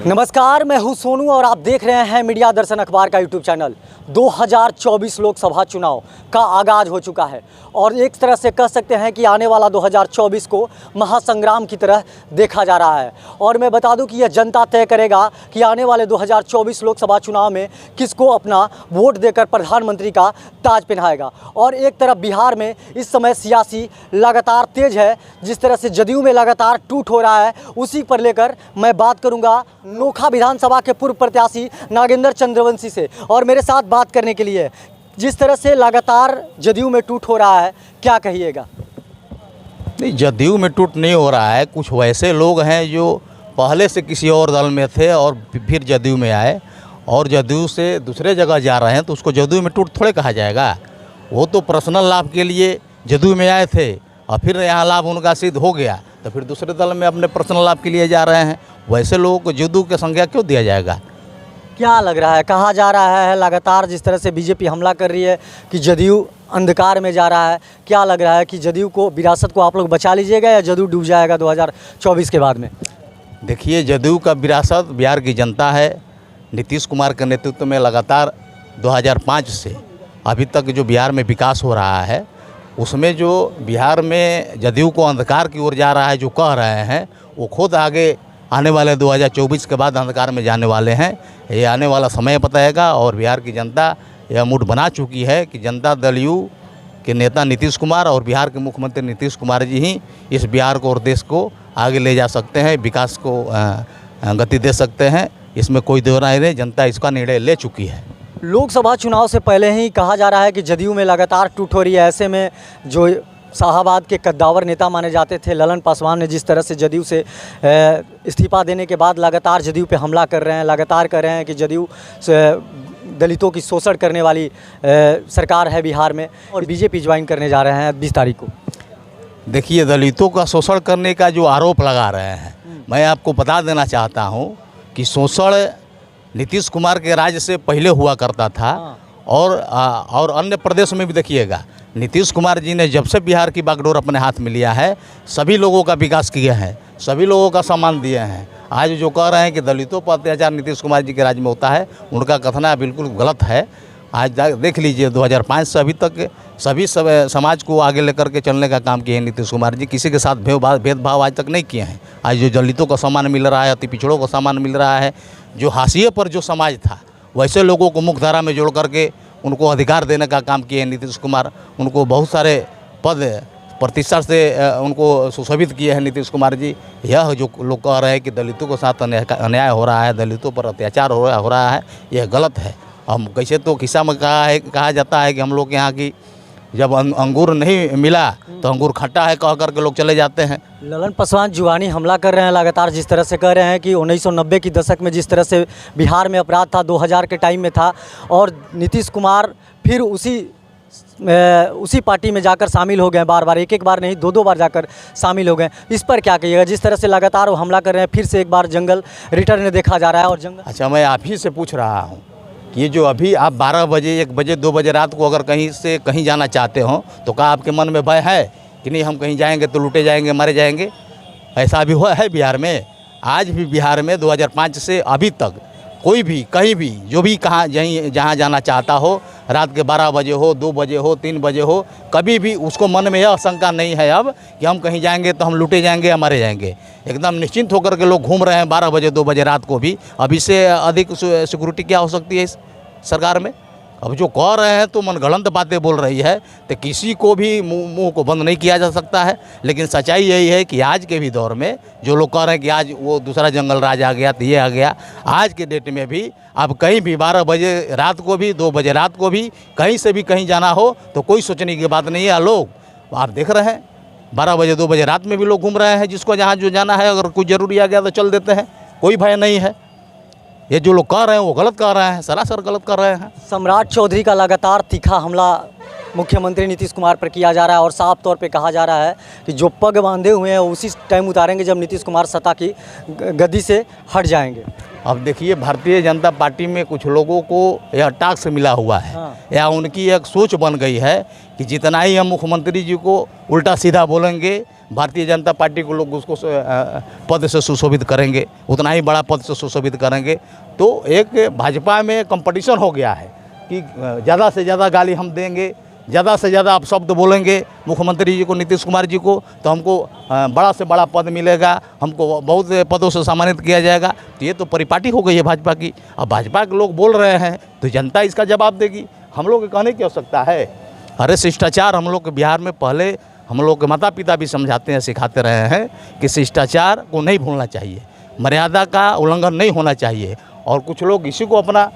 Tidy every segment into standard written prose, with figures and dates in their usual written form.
नमस्कार, मैं हूं सोनू और आप देख रहे हैं मीडिया दर्शन अखबार का यूट्यूब चैनल। 2024 लोकसभा चुनाव का आगाज़ हो चुका है और एक तरह से कह सकते हैं कि आने वाला 2024 को महासंग्राम की तरह देखा जा रहा है। और मैं बता दूं कि यह जनता तय करेगा कि आने वाले 2024 लोकसभा चुनाव में किसको अपना वोट देकर प्रधानमंत्री का ताज पहनाएगा। और एक तरफ बिहार में इस समय सियासी लगातार तेज है, जिस तरह से जदयू में लगातार टूट हो रहा है, उसी पर लेकर मैं बात करूँगा नोखा विधानसभा के पूर्व प्रत्याशी नागेंद्र चंद्रवंशी से। और मेरे साथ बात करने के लिए जिस तरह से लगातार जदयू में टूट हो रहा है, क्या कहिएगा? नहीं, जदयू में टूट नहीं हो रहा है। कुछ वैसे लोग हैं जो पहले से किसी और दल में थे और फिर जदयू में आए और जदयू से दूसरे जगह जा रहे हैं, तो उसको जदयू में टूट थोड़े कहा जाएगा। वो तो पर्सनल लाभ के लिए जदयू में आए थे और फिर यहाँ लाभ उनका सिद्ध हो गया तो फिर दूसरे दल में अपने पर्सनल लाभ के लिए जा रहे हैं। वैसे लोगों को जदयू की संज्ञा क्यों दिया जाएगा? क्या लग रहा है, कहा जा रहा है लगातार जिस तरह से बीजेपी हमला कर रही है कि जदयू अंधकार में जा रहा है, क्या लग रहा है कि जदयू को, विरासत को आप लोग बचा लीजिएगा या जदयू डूब जाएगा 2024 के बाद में? देखिए, जदयू का विरासत बिहार की जनता है। नीतीश कुमार के नेतृत्व में लगातार 2005 से अभी तक जो बिहार में विकास हो रहा है, उसमें जो बिहार में जदयू को अंधकार की ओर जा रहा है, जो कह रहे हैं, वो खुद आगे आने वाले 2024 के बाद अंधकार में जाने वाले हैं। ये आने वाला समय बताएगा और बिहार की जनता यह मूड बना चुकी है कि जनता दल यू के नेता नीतीश कुमार और बिहार के मुख्यमंत्री नीतीश कुमार जी ही इस बिहार को और देश को आगे ले जा सकते हैं, विकास को गति दे सकते हैं। इसमें कोई दो राय नहीं, जनता इसका निर्णय ले चुकी है। लोकसभा चुनाव से पहले ही कहा जा रहा है कि जदयू में लगातार टूट हो रही है। ऐसे में जो शाहाबाद के कद्दावर नेता माने जाते थे ललन पासवान ने जिस तरह से जदयू से इस्तीफा देने के बाद लगातार जदयू पे हमला कर रहे हैं, लगातार कर रहे हैं कि जदयू दलितों की शोषण करने वाली सरकार है बिहार में, और बीजेपी ज्वाइन करने जा रहे हैं 20 तारीख को। देखिए, दलितों का शोषण करने का जो आरोप लगा रहे हैं, मैं आपको बता देना चाहता हूँ कि शोषण नीतीश कुमार के राज्य से पहले हुआ करता था। और अन्य प्रदेश में भी देखिएगा, नीतीश कुमार जी ने जब से बिहार की बागडोर अपने हाथ में लिया है, सभी लोगों का विकास किया है, सभी लोगों का सम्मान दिए हैं। आज जो कह रहे हैं कि दलितों पर अत्याचार नीतीश कुमार जी के राज्य में होता है, उनका कथना बिल्कुल गलत है। आज देख लीजिए, 2005 से अभी तक सभी समाज को आगे लेकर के चलने का काम किए हैं नीतीश कुमार जी। किसी के साथ भेदभाव आज तक नहीं किए हैं। आज जो दलितों को सम्मान मिल रहा है, अति पिछड़ों को सम्मान मिल रहा है, जो हाशिए पर जो समाज था, वैसे लोगों को मुख्य धारा में जोड़ करके उनको अधिकार देने का काम किए हैं नीतीश कुमार। उनको बहुत सारे पद प्रतिष्ठा से उनको सुशोभित किए हैं नीतीश कुमार जी। यह जो लोग कह रहे हैं कि दलितों के साथ अन्याय हो रहा है, दलितों पर अत्याचार हो रहा है, यह गलत है। हम कैसे तो किस्सा में कहा जाता है कि हम लोग के यहाँ की जब अंगूर नहीं मिला तो अंगूर खट्टा है कह करके लोग चले जाते हैं। ललन पासवान जुबानी हमला कर रहे हैं लगातार, जिस तरह से कह रहे हैं कि 1990 की दशक में जिस तरह से बिहार में अपराध था, 2000 के टाइम में था, और नीतीश कुमार फिर उसी पार्टी में जाकर शामिल हो गए, बार बार, एक बार नहीं, दो बार जाकर शामिल हो गए। इस पर क्या कहिएगा, जिस तरह से लगातार वो हमला कर रहे हैं, फिर से एक बार जंगल रिटर्न देखा जा रहा है और जंगल। अच्छा, मैं आप ही से पूछ रहा हूँ कि ये जो अभी आप 12 बजे, 1 बजे, 2 बजे रात को अगर कहीं से कहीं जाना चाहते हो, तो क्या आपके मन में भय है कि नहीं हम कहीं जाएंगे तो लूटे जाएंगे, मारे जाएंगे? ऐसा भी हुआ है बिहार में। आज भी बिहार में 2005 से अभी तक कोई भी कहीं भी जो भी जहाँ जाना चाहता हो, रात के 12 बजे हो, 2 बजे हो, 3 बजे हो, कभी भी उसको मन में यह आशंका नहीं है अब कि हम कहीं जाएंगे तो हम लूटे जाएंगे या मारे जाएंगे। एकदम निश्चिंत होकर के लोग घूम रहे हैं 12 बजे, 2 बजे रात को भी। अब इससे अधिक सिक्योरिटी क्या हो सकती है इस सरकार में? अब जो कह रहे हैं तो मनगढ़ंत बातें बोल रही है, तो किसी को भी मुंह को बंद नहीं किया जा सकता है। लेकिन सच्चाई यही है कि आज के भी दौर में जो लोग कह रहे हैं कि आज वो दूसरा जंगल राज आ गया तो ये आ गया, आज के डेट में भी अब कहीं भी 12 बजे रात को भी, 2 बजे रात को भी, कहीं से भी कहीं जाना हो तो कोई सोचने की बात नहीं है। लोग आप देख रहे हैं 12 बजे, 2 बजे रात में भी लोग घूम रहे हैं, जिसको जहाँ जो जाना है, अगर कोई ज़रूरी आ गया तो चल देते हैं, कोई भय नहीं है। ये जो लोग कह रहे हैं वो गलत कह रहे हैं, सरासर गलत कर रहे हैं। सम्राट चौधरी का लगातार तीखा हमला मुख्यमंत्री नीतीश कुमार पर किया जा रहा है और साफ तौर पे कहा जा रहा है कि जो पग बांधे हुए हैं उसी टाइम उतारेंगे जब नीतीश कुमार सत्ता की गद्दी से हट जाएंगे। अब देखिए, भारतीय जनता पार्टी में कुछ लोगों को यह टास्क मिला हुआ है, या उनकी एक सोच बन गई है कि जितना ही हम मुख्यमंत्री जी को उल्टा सीधा बोलेंगे, भारतीय जनता पार्टी को लोग उसको पद से सुशोभित करेंगे, उतना ही बड़ा पद से सुशोभित करेंगे। तो एक भाजपा में कंपटीशन हो गया है कि ज़्यादा से ज़्यादा गाली हम देंगे, ज़्यादा से ज़्यादा आप शब्द बोलेंगे मुख्यमंत्री जी को, नीतीश कुमार जी को, तो हमको बड़ा से बड़ा पद मिलेगा, हमको बहुत पदों से सम्मानित किया जाएगा। तो ये तो परिपाटी हो गई है भाजपा की। अब भाजपा के लोग बोल रहे हैं तो जनता इसका जवाब देगी। हम लोग के कहने की आवश्यकता है। अरे शिष्टाचार हम लोग के बिहार में पहले हम लोग के माता पिता भी समझाते हैं, सिखाते रहे हैं कि शिष्टाचार को नहीं भूलना चाहिए, मर्यादा का उल्लंघन नहीं होना चाहिए। और कुछ लोग इसी को अपना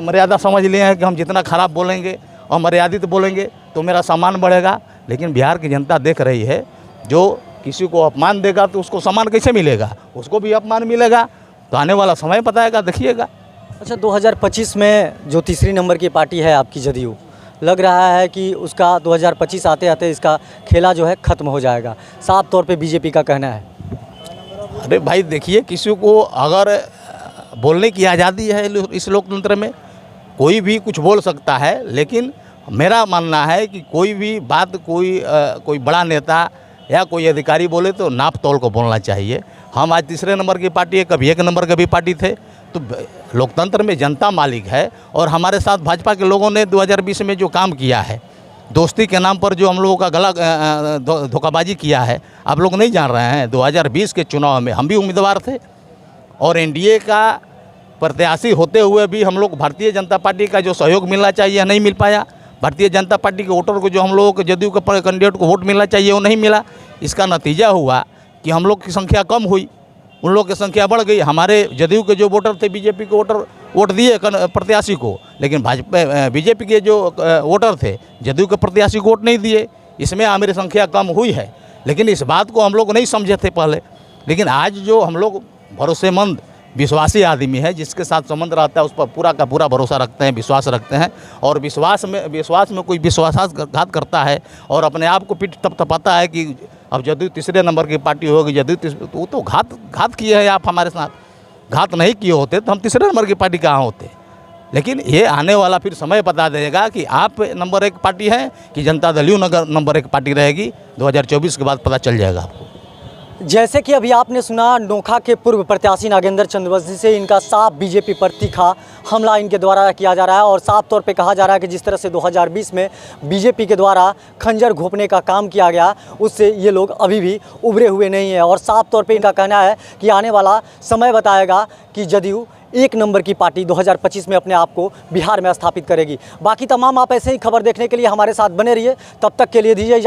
मर्यादा समझ लिए हैं कि हम जितना खराब बोलेंगे और मर्यादित बोलेंगे तो मेरा सम्मान बढ़ेगा। लेकिन बिहार की जनता देख रही है, जो किसी को अपमान देगा तो उसको सम्मान कैसे मिलेगा, उसको भी अपमान मिलेगा। तो आने वाला समय बताएगा, देखिएगा। अच्छा, 2025 में जो तीसरी नंबर की पार्टी है आपकी जदयू, लग रहा है कि उसका 2025 आते आते इसका खेला जो है ख़त्म हो जाएगा, साफ तौर पे बीजेपी का कहना है। अरे भाई देखिए, किसी को अगर बोलने की आज़ादी है इस लोकतंत्र में, कोई भी कुछ बोल सकता है। लेकिन मेरा मानना है कि कोई भी बात कोई बड़ा नेता या कोई अधिकारी बोले तो नाप तोल को बोलना चाहिए। हम आज तीसरे नंबर की पार्टी है, कभी एक नंबर के भी पार्टी थे। तो लोकतंत्र में जनता मालिक है। और हमारे साथ भाजपा के लोगों ने 2020 में जो काम किया है, दोस्ती के नाम पर जो हम लोगों का गला धोखाबाजी किया है, आप लोग नहीं जान रहे हैं। 2020 के चुनाव में हम भी उम्मीदवार थे और एनडीए का प्रत्याशी होते हुए भी हम लोग भारतीय जनता पार्टी का जो सहयोग मिलना चाहिए नहीं मिल पाया। भारतीय जनता पार्टी के वोटर को जो हम लोगों के जदयू के कैंडिडेट को वोट मिलना चाहिए वो नहीं मिला। इसका नतीजा हुआ कि हम लोग की संख्या कम हुई, उन लोग की संख्या बढ़ गई। हमारे जदयू के जो वोटर थे, बीजेपी के वोटर वोट दिए प्रत्याशी को, लेकिन भाजपा बीजेपी के जो वोटर थे जदयू के प्रत्याशी को वोट नहीं दिए। इसमें हमारी संख्या कम हुई है। लेकिन इस बात को हम लोग नहीं समझे थे पहले। लेकिन आज जो हम लोग भरोसेमंद विश्वासी आदमी है, जिसके साथ संबंध रहता है, उस पर पूरा का पूरा भरोसा रखते हैं, विश्वास रखते हैं। और विश्वास में कोई विश्वासघात करता है और अपने आप को पीठ थपथपाता है कि अब जदयू तीसरे नंबर की पार्टी होगी, जदयू तो वो तो घात किए हैं आप हमारे साथ। घात नहीं किए होते तो हम तीसरे नंबर की पार्टी कहाँ होते। लेकिन ये आने वाला फिर समय बता देगा कि आप नंबर 1 पार्टी हैं कि Janata Dal you number 1 party रहेगी। 2024 के बाद पता चल जाएगा आपको। जैसे कि अभी आपने सुना, नोखा के पूर्व प्रत्याशी नागेंद्र चंद्रवंशी से इनका साफ बीजेपी पर तीखा हमला इनके द्वारा किया जा रहा है। और साफ तौर पे कहा जा रहा है कि जिस तरह से 2020 में बीजेपी के द्वारा खंजर घोंपने का काम किया गया, उससे ये लोग अभी भी उभरे हुए नहीं हैं। और साफ तौर पे इनका कहना है कि आने वाला समय बताएगा कि जदयू 1 नंबर की पार्टी 2025 में अपने आप को बिहार में स्थापित करेगी। बाकी तमाम आप ऐसे ही खबर देखने के लिए हमारे साथ बने रहिए। तब तक के लिए दीजिए इजाज़त।